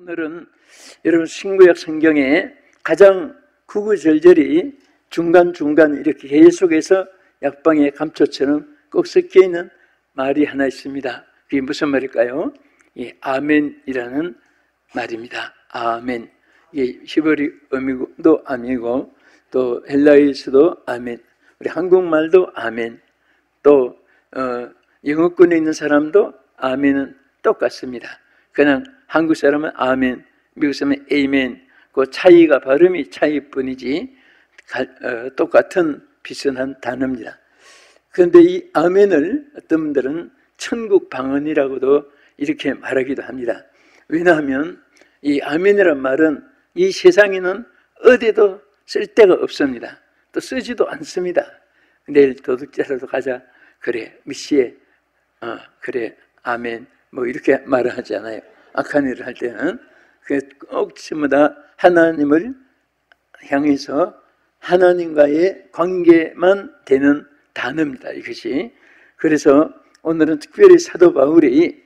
오늘은 여러분 신구약 성경에 가장 구구절절히 중간중간 이렇게 계속해서 약방의 감초처럼 꼭 섞여 있는 말이 하나 있습니다. 그게 무슨 말일까요? 아멘이라는 말입니다. 아멘. 이게 히브리어도 아멘이고 또 헬라어에서도 아멘, 우리 한국말도 아멘, 또 영어권에 있는 사람도 아멘은 똑같습니다. 그냥 한국 사람은 아멘, 미국 사람은 에이멘, 그 차이가 발음이 차이뿐이지 똑같은 비슷한 단어입니다. 그런데 이 아멘을 어떤 분들은 천국 방언이라고도 이렇게 말하기도 합니다. 왜냐하면 이 아멘이란 말은 이 세상에는 어디도 쓸 데가 없습니다. 또 쓰지도 않습니다. 내일 도둑질하러 가자, 그래 미시에 그래 아멘 뭐 이렇게 말을 하지 않아요. 악한 일을 할 때는 꼭 전부 다 하나님을 향해서 하나님과의 관계만 되는 단어입니다, 이것이. 그래서 오늘은 특별히 사도 바울이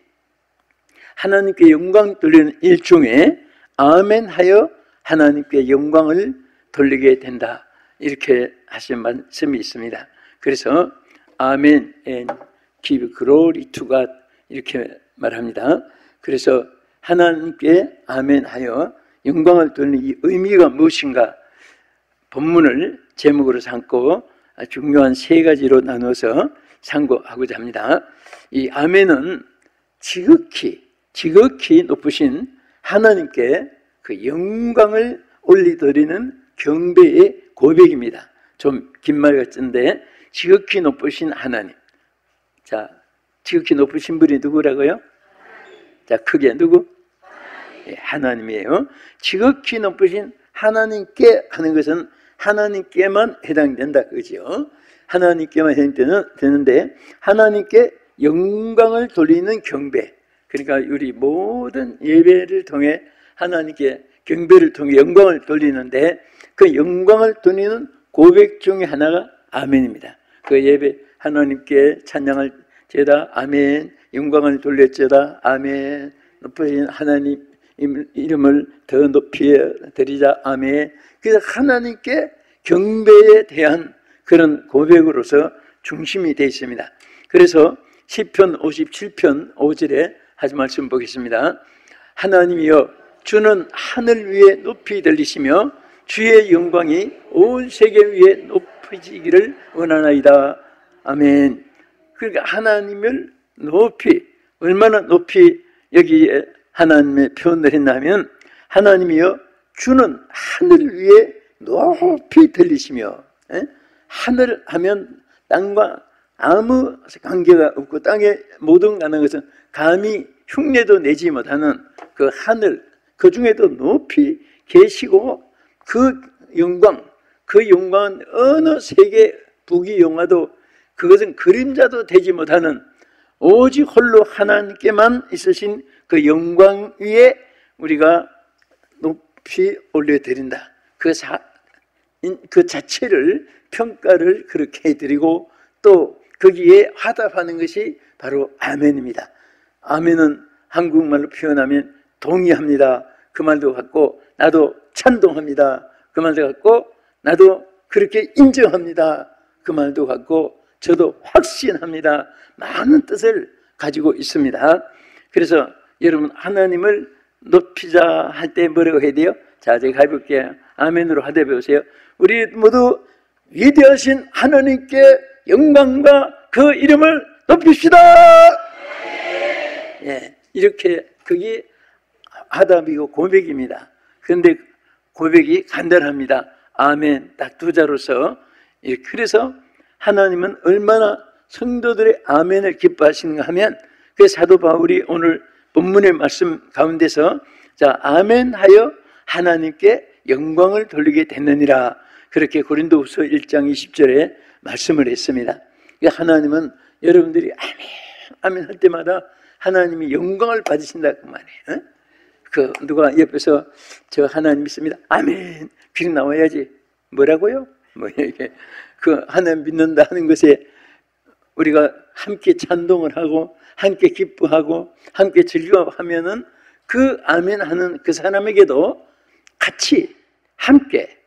하나님께 영광 돌리는 일 중에 아멘하여 하나님께 영광을 돌리게 된다, 이렇게 하신 말씀이 있습니다. 그래서 아멘 and give glory to God 이렇게 말합니다. 그래서 하나님께 아멘하여 영광을 돌리는 이 의미가 무엇인가, 본문을 제목으로 삼고 중요한 세 가지로 나눠서 상고하고자 합니다. 이 아멘은 지극히 높으신 하나님께 그 영광을 올리드리는 경배의 고백입니다. 좀 긴 말 같은데 지극히 높으신 하나님. 자, 지극히 높으신 분이 누구라고요? 자, 크게 누구? 하나님이에요. 지극히 높으신 하나님께 하는 것은 하나님께만 해당된다, 그죠? 하나님께만 해당되는데 하나님께 영광을 돌리는 경배, 그러니까 우리 모든 예배를 통해 하나님께 경배를 통해 영광을 돌리는데 그 영광을 돌리는 고백 중에 하나가 아멘입니다. 그 예배 하나님께 찬양할 제다 아멘, 영광을 돌렸제다 아멘, 높으신 하나님 이름을 더 높이 드리자 아멘. 그래서 하나님께 경배에 대한 그런 고백으로서 중심이 되어 있습니다. 그래서 시편 57편 5절에 하신 말씀 보겠습니다. 하나님이여 주는 하늘 위에 높이 들리시며 주의 영광이 온 세계 위에 높아지기를 원하나이다 아멘. 그러니까 하나님을 높이, 얼마나 높이 여기에 하나님의 표현을 했냐면 하나님이여 주는 하늘 위에 높이 들리시며, 하늘 하면 땅과 아무 관계가 없고 땅에 모든 가는 것은 감히 흉내도 내지 못하는 그 하늘, 그 중에도 높이 계시고 그 영광은 어느 세계 부귀 영화도 그것은 그림자도 되지 못하는 오직 홀로 하나님께만 있으신 그 영광 위에 우리가 높이 올려드린다. 그 자체를 평가를 그렇게 해드리고 또 거기에 화답하는 것이 바로 아멘입니다. 아멘은 한국말로 표현하면 동의합니다, 그 말도 같고, 나도 찬동합니다, 그 말도 같고, 나도 그렇게 인정합니다, 그 말도 같고, 저도 확신합니다, 많은 뜻을 가지고 있습니다. 그래서 여러분 하나님을 높이자 할 때 뭐라고 해야 돼요? 자, 제가 해볼게요. 아멘으로 하대 배우세요. 우리 모두 위대하신 하나님께 영광과 그 이름을 높입시다. 예, 이렇게 그게 화답이고 고백입니다. 그런데 고백이 간단합니다. 아멘 딱 두 자로서. 그래서 하나님은 얼마나 성도들의 아멘을 기뻐하시는가 하면 그 사도 바울이 오늘 본문의 말씀 가운데서 자, 아멘하여 하나님께 영광을 돌리게 됐느니라, 그렇게 고린도후서 1장 20절에 말씀을 했습니다. 하나님은 여러분들이 아멘 아멘 할 때마다 하나님이 영광을 받으신다 그 말이에요. 그 누가 옆에서 저 하나님 믿습니다 아멘 귀 나와야지 뭐라고요? 뭐 이렇게 그 하나님 믿는다 하는 것에 우리가 함께 찬동을 하고 함께 기뻐하고 함께 즐거워하면은 그 아멘 하는 그 사람에게도 같이 함께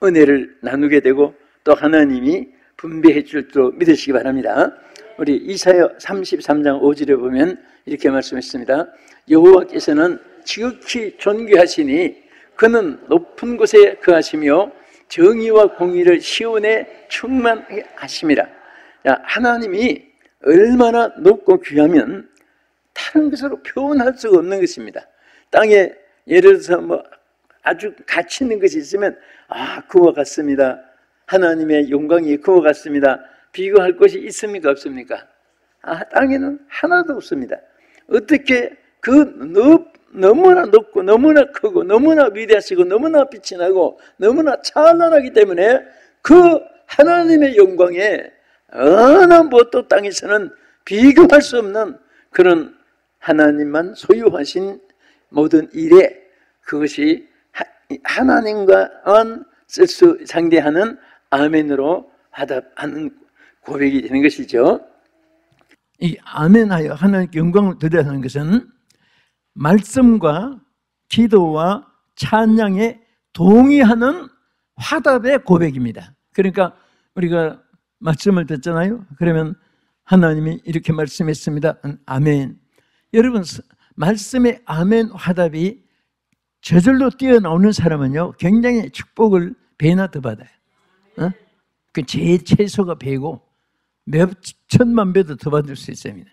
은혜를 나누게 되고 또 하나님이 분배해 줄 줄 믿으시기 바랍니다. 우리 이사야 33장 5절에 보면 이렇게 말씀했습니다. 여호와께서는 지극히 존귀하시니 그는 높은 곳에 거하시며 정의와 공의를 시온에 충만하게 하심이라. 하나님이 얼마나 높고 귀하면 다른 것으로 표현할 수가 없는 것입니다. 땅에 예를 들어서 뭐 아주 가치 있는 것이 있으면 그와 같습니다. 하나님의 영광이 그와 같습니다. 비교할 것이 있습니까 없습니까? 땅에는 하나도 없습니다. 어떻게 너무나 높고 너무나 크고 너무나 위대하시고 너무나 빛이 나고 너무나 찬란하기 때문에 그 하나님의 영광에 어느 무엇도 땅에서는 비교할 수 없는 그런 하나님만 소유하신 모든 일에 그것이 하나님과만 상대하는 아멘으로 화답하는 고백이 되는 것이죠. 이 아멘하여 하나님께 영광을 드리라는 것은 말씀과 기도와 찬양에 동의하는 화답의 고백입니다. 그러니까 우리가 말씀을 듣잖아요. 그러면 하나님이 이렇게 말씀했습니다. 아멘. 여러분, 말씀의 아멘 화답이 저절로 뛰어나오는 사람은요 굉장히 축복을 배나 더 받아요. 그 제 최소가 배고 몇 천만 배도 더 받을 수 있습니다.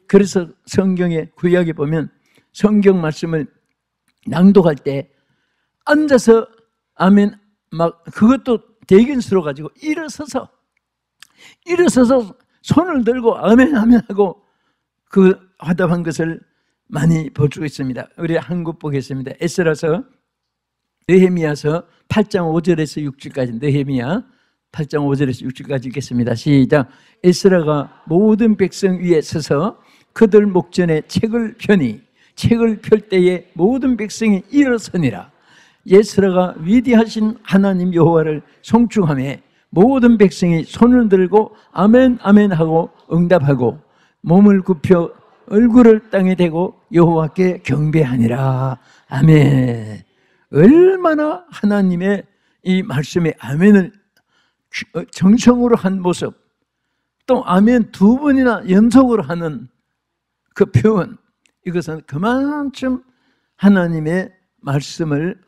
그래서 성경의 구약에 보면 성경 말씀을 낭독할 때 앉아서 아멘 막 그것도 대견스러워 가지고 일어서서 손을 들고 아멘 아멘 하고 그 화답한 것을 많이 볼 수 있습니다. 우리 한국 보겠습니다. 에스라서 느헤미야서 8장 5절에서 6절까지 느헤미야 8장 5절에서 6절까지 읽겠습니다. 시작. 에스라가 모든 백성 위에 서서 그들 목전에 책을 펴니 책을 펼 때에 모든 백성이 일어서니라. 에스라가 위대하신 하나님 여호와를 송축하며 모든 백성이 손을 들고 아멘 아멘 하고 응답하고 몸을 굽혀 얼굴을 땅에 대고 여호와께 경배하니라. 아멘. 얼마나 하나님의 이 말씀에 아멘을 정성으로 한 모습, 또 아멘 두 번이나 연속으로 하는 그 표현, 이것은 그만큼 하나님의 말씀을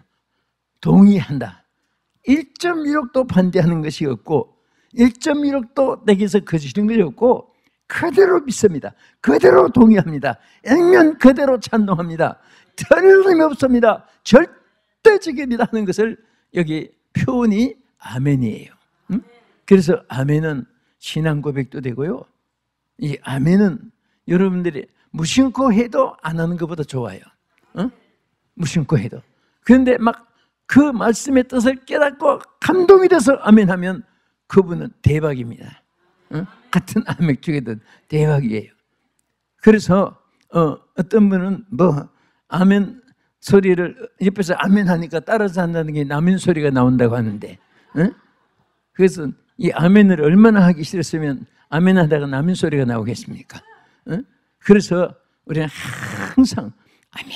동의한다. 1.1억도 반대하는 것이 없고 1.1억도 내게서 거짓인 것이 없고 그대로 믿습니다. 그대로 동의합니다. 액면 그대로 찬송합니다. 틀림이 없습니다. 절대적입니다 하는 것을 여기 표현이 아멘이에요. 그래서 아멘은 신앙 고백도 되고요. 이 아멘은 여러분들이 무심코 해도 안 하는 것보다 좋아요. 무심코 해도. 그런데 막 그 말씀의 뜻을 깨닫고 감동이 돼서 아멘하면 그분은 대박입니다. 같은 아멘 중에도 대박이에요. 그래서 어떤 분은 뭐 아멘 소리를 옆에서 아멘 하니까 따라서 한다는 게 아멘 소리가 나온다고 하는데, 그래서 이 아멘을 얼마나 하기 싫었으면 아멘 하다가 아멘 소리가 나오겠습니까? 그래서 우리는 항상 아멘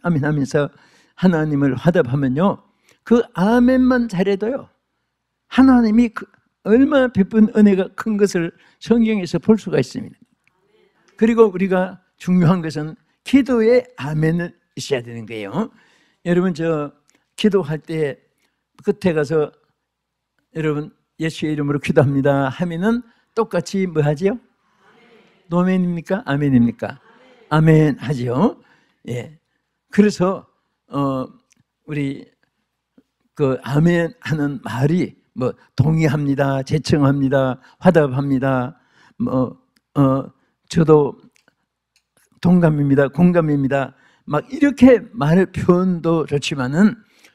아멘 하면서 하나님을 화답하면요 그 아멘만 잘해도요 하나님이 얼마나 베푼 은혜가 큰 것을 성경에서 볼 수가 있습니다. 그리고 우리가 중요한 것은 기도에 아멘을 있어야 되는 거예요. 여러분 저 기도할 때 끝에 가서 여러분 예수의 이름으로 기도합니다 하면은 똑같이 뭐 하지요? 노멘입니까? 아멘입니까? 아멘 하지요. 예. 그래서 우리 그 아멘 하는 말이 뭐 동의합니다, 제청합니다, 화답합니다, 저도 동감입니다, 공감입니다. 막 이렇게 말 표현도 좋지만은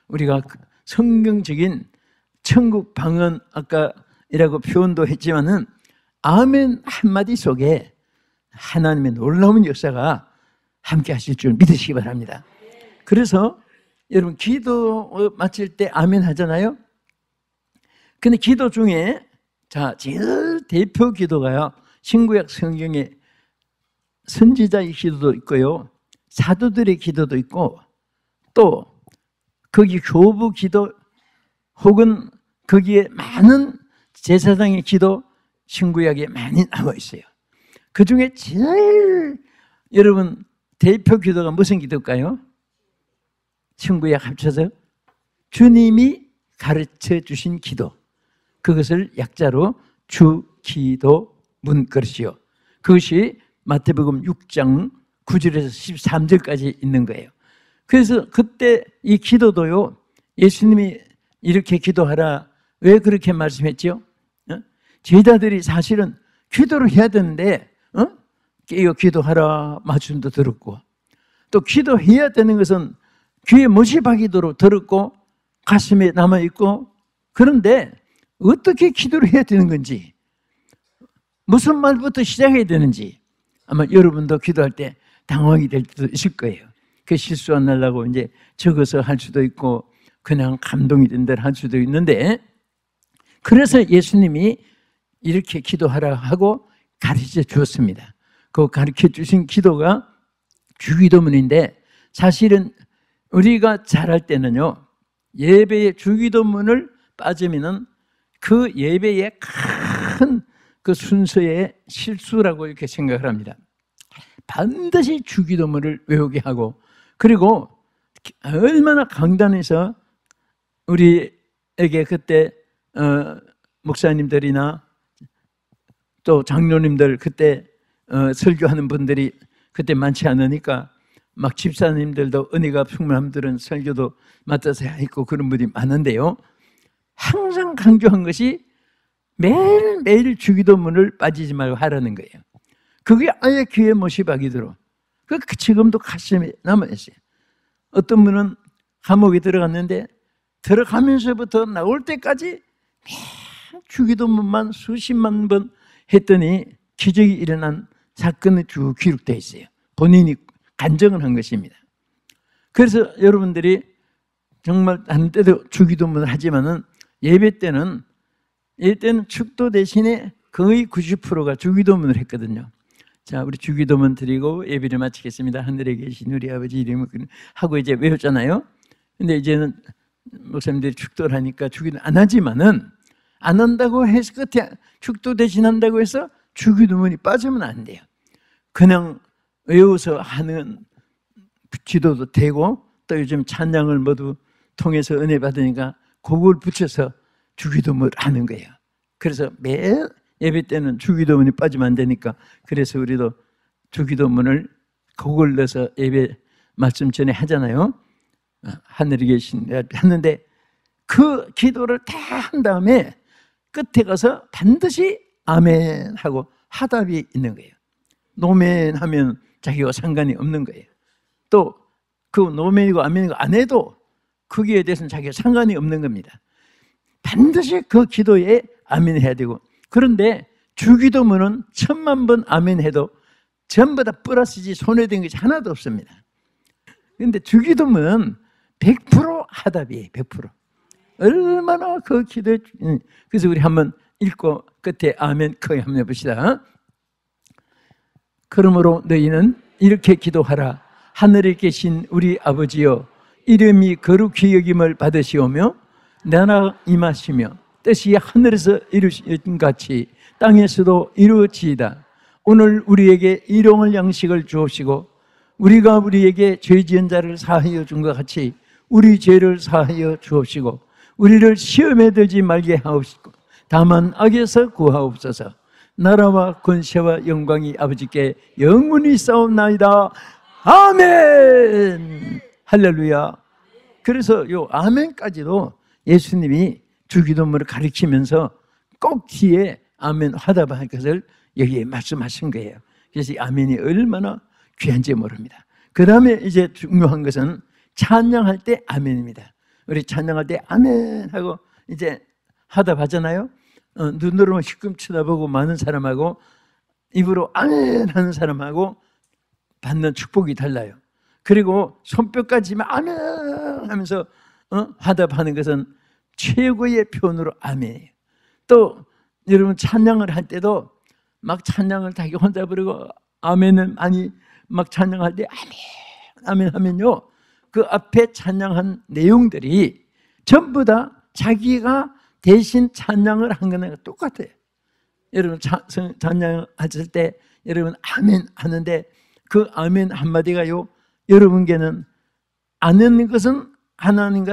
우리가 성경적인 천국 방언 아까이라고 표현도 했지만은 아멘 한마디 속에 하나님의 놀라운 역사가 함께 하실 줄 믿으시기 바랍니다. 그래서 여러분 기도 마칠 때 아멘 하잖아요. 근데 기도 중에 제일 대표 기도가요 신구약 성경에 선지자의 기도도 있고요 사도들의 기도도 있고 또 거기 교부 기도 혹은 거기에 많은 제사장의 기도 신구약에 많이 나와 있어요. 그 중에 제일 여러분 대표 기도가 무슨 기도일까요? 신구약 합쳐서 주님이 가르쳐 주신 기도, 그것을 약자로 주기도 문그릇이요. 그것이 마태복음 6장 9절에서 13절까지 있는 거예요. 그래서 그때 이 기도도요, 예수님이 이렇게 기도하라 왜 그렇게 말씀했죠? 제자들이 사실은 기도를 해야 되는데 깨어 기도하라 말씀도 들었고, 또 기도해야 되는 것은 귀에 못이 박이도록 들었고 가슴에 남아있고, 그런데 어떻게 기도를 해야 되는 건지, 무슨 말부터 시작해야 되는지 아마 여러분도 기도할 때 당황이 될 때도 있을 거예요. 그 실수 안 하려고 이제 적어서 할 수도 있고 그냥 감동이 된 대로 할 수도 있는데, 그래서 예수님이 이렇게 기도하라 하고 가르쳐 주었습니다. 그 가르쳐 주신 기도가 주기도문인데, 사실은 우리가 잘할 때는요, 예배의 주기도문을 빠지면은 그 예배의 큰 그 순서의 실수라고 이렇게 생각을 합니다. 반드시 주기도문을 외우게 하고, 그리고 얼마나 강단에서 우리에게 그때 목사님들이나 또 장로님들 그때 설교하는 분들이 그때 많지 않으니까 막 집사님들도 은혜가 충만한 분들은 설교도 맡아서 했고 그런 분이 많은데요, 항상 강조한 것이 매일매일 주기도문을 빠지지 말고 하라는 거예요. 그게 아예 귀에 못이 박이도록, 그 지금도 가슴에 남아있어요. 어떤 분은 감옥에 들어갔는데 들어가면서부터 나올 때까지 주기도문만 수십만 번 했더니 기적이 일어난 사건이 쭉 기록되어 있어요. 본인이 간증을 한 것입니다. 그래서 여러분들이 정말 다른 때도 주기도문을 하지만은 예배 때는 축도 대신에 거의 90%가 주기도문을 했거든요. 자, 우리 주기도문 드리고 예배를 마치겠습니다. 하늘에 계신 우리 아버지 이름을 하고 이제 외웠잖아요. 근데 이제는 목사님들이 축도를 하니까 주기도 안 하지만은, 안 한다고 해서 끝에 축도 대신한다고 해서 주기도문이 빠지면 안 돼요. 그냥 외워서 하는 기도도 되고, 또 요즘 찬양을 모두 통해서 은혜 받으니까 그걸 붙여서 주기도문을 하는 거예요. 그래서 매일 예배 때는 주기도문이 빠지면 안 되니까, 그래서 우리도 주기도문을 그걸 넣어서 예배 말씀 전에 하잖아요. 하늘에 계신 하는데, 그 기도를 다 한 다음에 끝에 가서 반드시 아멘 하고 화답이 있는 거예요. 노멘 하면 자기와 상관이 없는 거예요. 또 그 노멘이고 아멘이고 안 해도 거기에 대해서는 자기가 상관이 없는 겁니다. 반드시 그 기도에 아멘 해야 되고, 그런데 주기도문은 1000만 번 아멘 해도 전부 다 플러스지 손해된 것이 하나도 없습니다. 그런데 주기도문은 100% 하답이에요. 100%. 얼마나 그 기도에, 그래서 우리 한번 읽고 끝에 아멘 크게 한번 해봅시다. 그러므로 너희는 이렇게 기도하라. 하늘에 계신 우리 아버지여, 이름이 거룩히 여김을 받으시오며 나라 임하시며 뜻이 하늘에서 이루어진 같이 땅에서도 이루어지이다. 오늘 우리에게 일용할 양식을 주옵시고, 우리가 우리에게 죄 지은 자를 사하여 준 것 같이 우리 죄를 사하여 주옵시고, 우리를 시험에 들지 말게 하옵시고 다만 악에서 구하옵소서. 나라와 권세와 영광이 아버지께 영원히 싸움나이다. 아멘. 할렐루야. 그래서 요 아멘까지도 예수님이 주기도문을 가르치면서 꼭 뒤에 아멘 화답할 것을 여기에 말씀하신 거예요. 그래서 이 아멘이 얼마나 귀한지 모릅니다. 그 다음에 이제 중요한 것은 찬양할 때 아멘입니다. 우리 찬양할 때 아멘 하고 이제 화답하잖아요. 눈으로만 힐끔 쳐다보고 많은 사람하고 입으로 아멘 하는 사람하고 받는 축복이 달라요. 그리고 손뼉까지 아멘 하면서 화답하는 것은 최고의 표현으로 아멘이에요. 또 여러분 찬양을 할 때도 막 찬양을 자기 혼자 부르고 아멘은 많이 막 찬양할 때 아멘 아멘 하면요, 그 앞에 찬양한 내용들이 전부 다 자기가 대신 찬양을 한 거랑 똑같아요. 여러분 찬양하실 때 여러분 아멘 하는데 그 아멘 한마디가요, 여러분께는 아는 것은 하나님과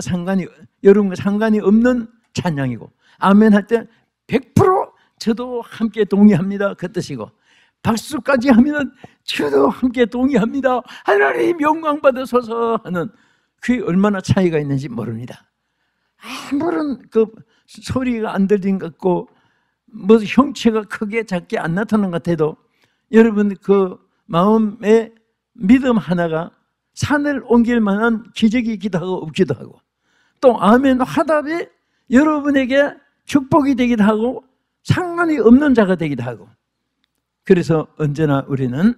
여러분과 상관이 없는 찬양이고, 아멘 할 때 100% 저도 함께 동의합니다 그 뜻이고, 박수까지 하면 저도 함께 동의합니다, 하나님 영광 받으소서 하는, 그게 얼마나 차이가 있는지 모릅니다. 아무런 그 소리가 안 들린 것 같고 뭐 형체가 크게 작게 안 나타난 것 같아도 여러분 그 마음의 믿음 하나가 산을 옮길 만한 기적이 있기도 하고 없기도 하고, 또 아멘 화답이 여러분에게 축복이 되기도 하고 상관이 없는 자가 되기도 하고, 그래서 언제나 우리는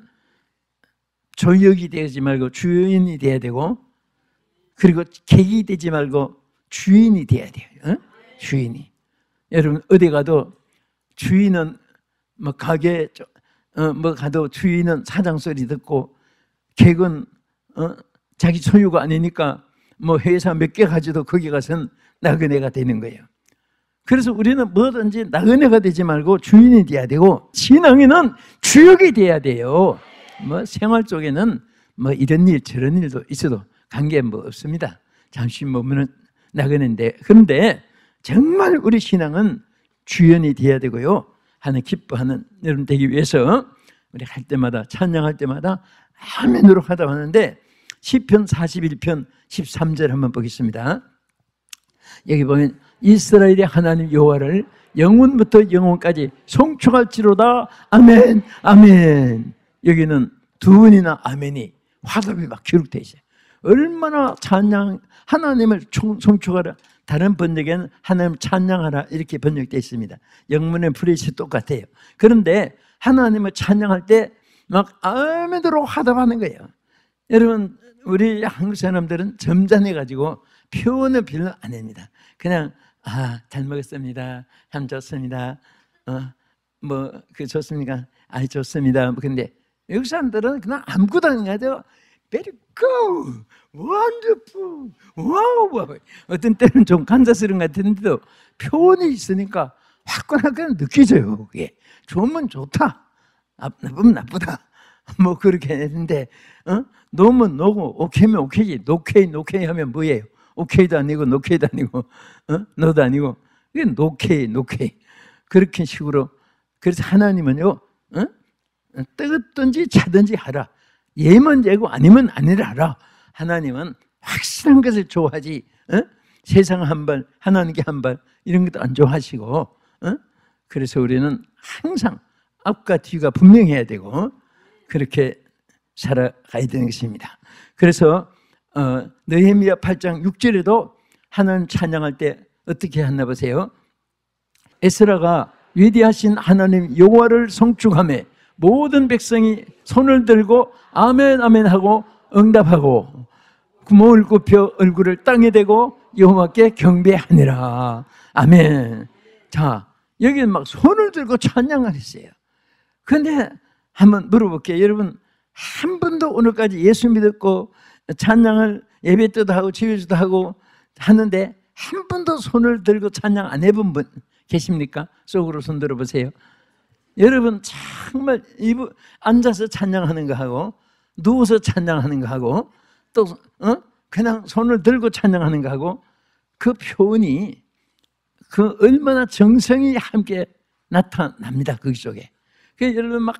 조역이 되지 말고 주인이 돼야 되고, 그리고 객이 되지 말고 주인이 돼야 돼요. 어? 주인이. 여러분 어디 가도 주인은 뭐 가게 뭐 가도 주인은 사장 소리 듣고, 객은 자기 소유가 아니니까 뭐 회사 몇 개 가지도 거기 가서는 나그네가 되는 거예요. 그래서 우리는 뭐든지 나그네가 되지 말고 주인이 돼야 되고, 신앙에는 주역이 돼야 돼요. 뭐 생활 쪽에는 뭐 이런 일 저런 일도 있어도 관계 뭐 없습니다. 잠시 머무는 나그네인데, 그런데 정말 우리 신앙은 주연이 돼야 되고요, 하는 기뻐하는 여러분 되기 위해서 우리 할 때마다 찬양할 때마다 아멘으로 하다 하는데, 시편 41편 13절 한번 보겠습니다. 여기 보면 이스라엘의 하나님 여호와를 영원부터 영원까지 송축할지로다 아멘 아멘. 여기는 두 번이나 아멘이 화답이 막 기록되어 있어요. 얼마나 찬양, 하나님을 송축하라. 다른 번역에는 하나님 찬양하라 이렇게 번역되어 있습니다. 영문의 프레이스 똑같아요. 그런데 하나님을 찬양할 때 막 아멘으로 화답하는 거예요. 여러분 우리 한국 사람들은 점잖해가지고 표현을 별로 안 합니다. 그냥 잘 먹었습니다, 참 좋습니다, 뭐 그 좋습니까, 좋습니다. 근데 외국 사람들은 그냥 아무것도 안 해도 very good, wonderful, wow. 어떤 때는 좀 간사스러운 것 같은데도 표현이 있으니까 화끈하게 느껴져요. 그게 좋으면 좋다, 나쁘면 나쁘다, 뭐 그렇게 했는데 노면 노고 오케이면 오케이지. 노케이 하면 뭐예요? 오케이도 아니고 노케이도 아니고 노도 아니고, 이게 노케이 그렇게 식으로. 그래서 하나님은요 뜨겁든지 차든지 하라, 예면 예고 아니면 아니라 하라. 하나님은 확실한 것을 좋아하지 세상 한 발 하나님께 한 발 이런 것도 안 좋아하시고, 그래서 우리는 항상 앞과 뒤가 분명해야 되고 그렇게 살아가야 되는 것입니다. 그래서 느헤미야 8장 6절에도 하나님 찬양할 때 어떻게 했나 보세요. 에스라가 위대하신 하나님 여호와를 송축하며 모든 백성이 손을 들고 아멘 아멘 하고 응답하고 구멍을 굽혀 얼굴을 땅에 대고 여호와께 경배하니라. 아멘. 자, 여기는 막 손을 들고 찬양을 했어요. 그런데 한번 물어볼게요. 여러분 한 분도 오늘까지 예수 믿었고 찬양을 예배 때도 하고 집에서도 하고 하는데 한 분도 손을 들고 찬양 안 해본 분 계십니까? 속으로 손 들어보세요. 여러분 정말 앉아서 찬양하는 거 하고 누워서 찬양하는 거 하고 또 그냥 손을 들고 찬양하는 거 하고 그 표현이 그 얼마나 정성이 함께 나타납니다. 거기 속에. 그래서 여러분 막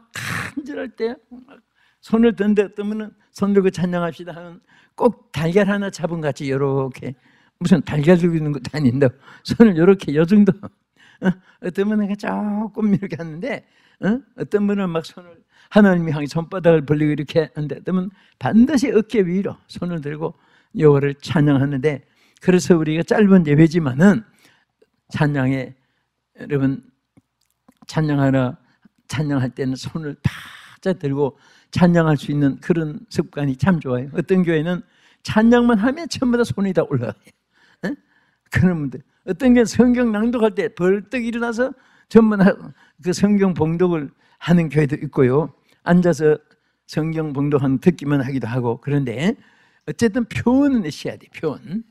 간절할 때 막 손을 든데 어떤 분은 손 들고 찬양합시다 하면 꼭 달걀 하나 잡은 같이 이렇게, 무슨 달걀 들고 있는 것도 아닌데 손을 이렇게 요 정도, 어떤 분은 조금 이렇게 하는데 어떤 분은 막 손을 하나님이 향해 손바닥을 벌리고 이렇게 하는데 어떤 분은 반드시 어깨 위로 손을 들고 여호와를 찬양하는데, 그래서 우리가 짧은 예배지만은 찬양에 여러분 찬양할 때는 손을 바짝 들고 찬양할 수 있는 그런 습관이 참 좋아요. 어떤 교회는 찬양만 하면 전부 다 손이 다 올라가요. 그런 분들, 어떤 게 성경 낭독할 때 벌떡 일어나서 전부 다 그 성경 봉독을 하는 교회도 있고요. 앉아서 성경 봉독한 듣기만 하기도 하고. 그런데 어쨌든 표현은 있어야 돼. 표현.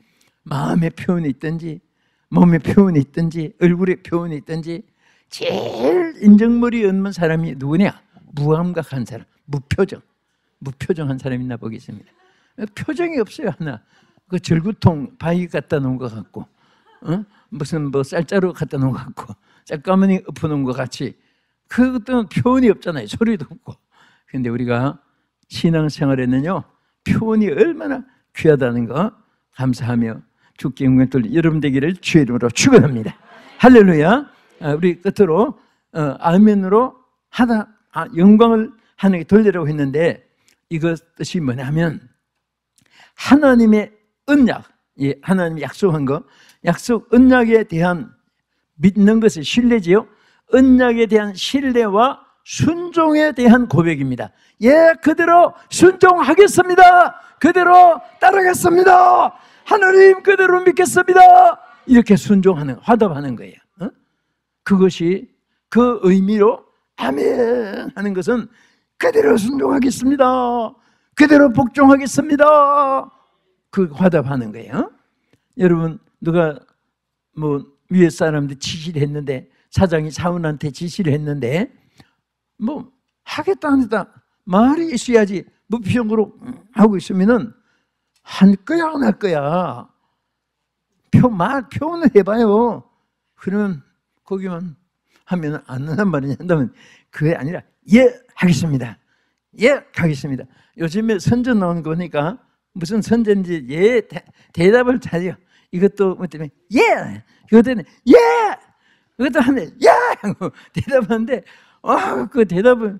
마음의 표현이 있든지 몸의 표현이 있든지 얼굴의 표현이 있든지. 제일 인정머리 없는 사람이 누구냐? 무감각한 사람, 무표정한 사람 있나 보겠습니다. 표정이 없어요. 하나. 그 절구통 바위 갖다 놓은 것 같고, 무슨 뭐 쌀자루 갖다 놓은 것 같고, 쌀가마니 엎어놓은 것 같이. 그것도 표현이 없잖아요. 소리도 없고. 그런데 우리가 신앙생활에는요, 표현이 얼마나 귀하다는 거 감사하며 주께 영광 돌리 여러분 되기를 주의 이름으로 축원합니다. 할렐루야. 우리 끝으로 아멘으로 하다 영광을 하나님께 돌리라고 했는데, 이것 뜻이 뭐냐면 하나님의 언약, 하나님이 약속한 거, 약속 언약에 대한 믿는 것이 신뢰지요. 언약에 대한 신뢰와 순종에 대한 고백입니다. 예, 그대로 순종하겠습니다. 그대로 따르겠습니다. 하나님 그대로 믿겠습니다. 이렇게 순종하는, 화답하는 거예요. 그것이 그 의미로 아멘 하는 것은 그대로 순종하겠습니다. 그대로 복종하겠습니다. 그 화답하는 거예요. 여러분, 누가 뭐 위에 사람들 지시를 했는데, 사장이 사원한테 지시를 했는데 뭐 하겠다 안 했다 말이 있어야지 무표정으로 하고 있으면은 할 거야 안 할 거야. 표현을 해봐요. 그러면 거기만 하면 안 한단 말이냐 한다면 그게 아니라 예 하겠습니다. 예 하겠습니다. 요즘에 선전 나온 거니까 무슨 선전인지 예 대답을 잘해요. 이것도 뭐 때문에 예 그것도 예 그것도 하면 예 하고 대답하는데 그 대답은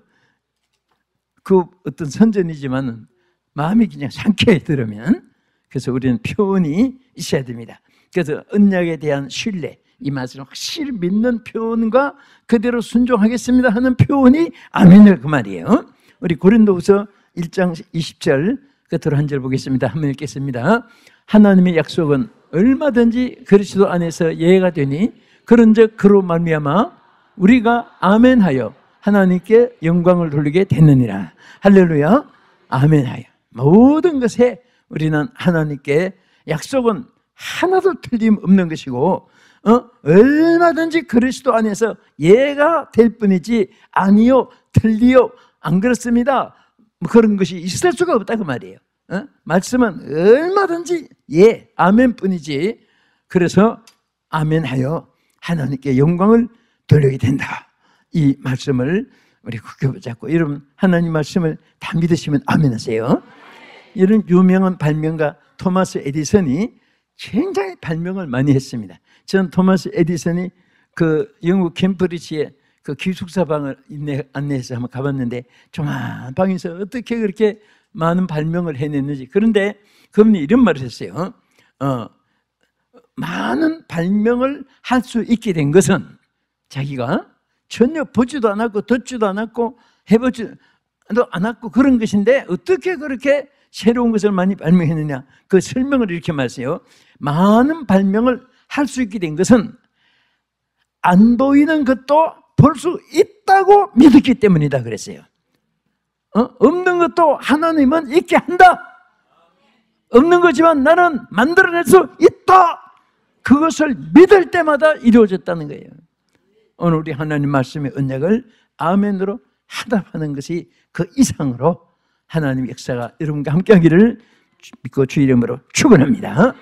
그 어떤 선전이지만 마음이 그냥 상쾌해 들으면. 그래서 우리는 표현이 있어야 됩니다. 그래서 언약에 대한 신뢰, 이 말씀을 확실히 믿는 표현과 그대로 순종하겠습니다 하는 표현이 아멘을 그 말이에요. 우리 고린도후서 1장 20절 끝으로 한 절 보겠습니다. 한번 읽겠습니다. 하나님의 약속은 얼마든지 그리스도 안에서 예가 되니 그런즉 그로 말미암아 우리가 아멘하여 하나님께 영광을 돌리게 됐느니라. 할렐루야. 아멘하여. 모든 것에 우리는 하나님께 약속은 하나도 틀림없는 것이고 얼마든지 그리스도 안에서 예가 될 뿐이지 아니요 틀리요 안 그렇습니다. 뭐 그런 것이 있을 수가 없다 그 말이에요. 말씀은 얼마든지 예 아멘 뿐이지. 그래서 아멘하여 하나님께 영광을 돌리게 된다. 이 말씀을 우리 굳게 붙잡고, 여러분 하나님 말씀을 다 믿으시면 아멘 하세요. 이런 유명한 발명가 토마스 에디슨이 굉장히 발명을 많이 했습니다. 전 토마스 에디슨이 그 영국 캠브리지에 그 기숙사 방을 안내해서 한번 가봤는데 조그만 방에서 어떻게 그렇게 많은 발명을 해냈는지. 그런데 그분이 이런 말을 했어요. 많은 발명을 할 수 있게 된 것은 자기가 전혀 보지도 않았고 듣지도 않았고 해보지도 않았고 그런 것인데 어떻게 그렇게 새로운 것을 많이 발명했느냐. 그 설명을 이렇게 말해요. 많은 발명을 할 수 있게 된 것은 안 보이는 것도 볼 수 있다고 믿었기 때문이다 그랬어요. 없는 것도 하나님은 있게 한다. 없는 거지만 나는 만들어낼 수 있다. 그것을 믿을 때마다 이루어졌다는 거예요. 오늘 우리 하나님 말씀의 언약을 아멘으로 하답하는 것이 그 이상으로 하나님의 역사가 여러분과 함께하기를 믿고 주의 이름으로 축원합니다.